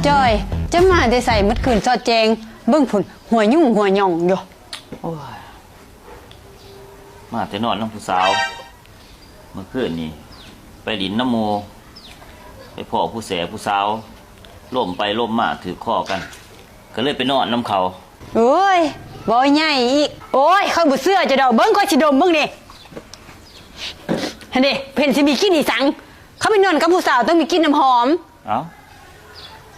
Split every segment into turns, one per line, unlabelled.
จอยจะมาได้ใส่มัดคืนสอดแจงเบิ่งผุนหัวยุ่งหัวหย่องอยู่
มาแต่นอนน้ำผู้สาวเมื่อคืนนี่ไปดินน้ำโมไปพ่อผู้แสผู้สาวล่มไปล่มมาถือข้อกันก็เลยไปนอนน้ำเขา
โอ้ยบ่ใหญ่อีกโอ้ยเขาบ่เสื้อจะดอกเบิ่งก็สิดมเบิ่งนี่หั่นดิเพิ่นสิมีกลิ่นอีสังเขาไปนอนกับผู้สาวต้องมีกลิ่นน้ำหอม
เอ้า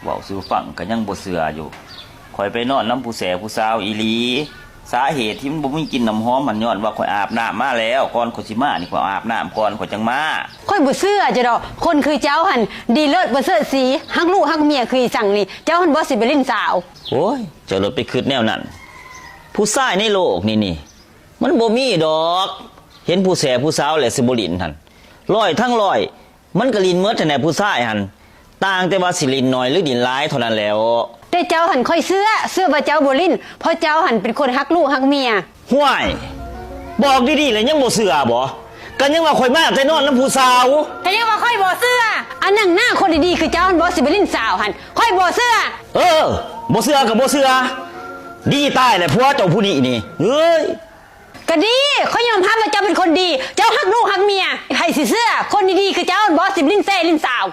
เว้าสู่ฟังก็ยังบ่เชื่ออยู่ข่อยไปนอนน้ำผู้แสผู้สาวอีหลีสาเหตุที่มันบ่มีกลิ่นน้ำหอมมันย้อนว่าข่อยอาบน้ำมาแล้วก่อนข่อยสิมานี่ข่อยอาบน้ำก่อนข่อยจังมา
ข่อยบ่เชื่อจะดอกคนคือเจ้าหั่นดีเลิศบ่เสื้อสีฮักลูกฮักเมียคืออีสังนี่เจ้าหั่นบ่สิไปลิ้นสาว
โอ้ยเจ้าเลยไปคิดแนวนั้นผู้ชายในโลกนี่มันบ่มีดอกเห็นผู้แสผู้สาวแหละสิบ่ลิ้นหั่นร้อยทั้งร้อยมันก็ลิ้นหมดแน่ผู้ชายหั่นต่างแต่ว่าสิลิ้นน้อยหรือลิ้นหลายเท่านั้นแล้ว
แต่เจ้าหันค่อยเสื้อว่าเจ้าบ่ลิ้นเพราะเจ้าหันเป็นคนฮักลูกฮักเมีย
ห่วยบอกดีๆเลยยังบ่เชื่อบ่กันยังว่าข่อยมาแต่นอนน้ำผู้สาว
แต่ยังว่าค่อยบ่เสื้ออันนั่งหน้าคนดีๆคือเจ้าหันบ่สิไปลิ้นสาวหันค่อยบ่เสื้อ
บ่เชื่อก็บ่เชื่อดีตายแหละผัวเจ้าผู้นี้นี่เอ้ย
ก็ดีค่อยยอมรับว่าเจ้าเป็นคนดีเจ้าฮักลูกฮักเมียให้สิเสื้อคนดีๆคือเจ้าหันบ่สิไปลิ้นแซ่ลิ้นสาว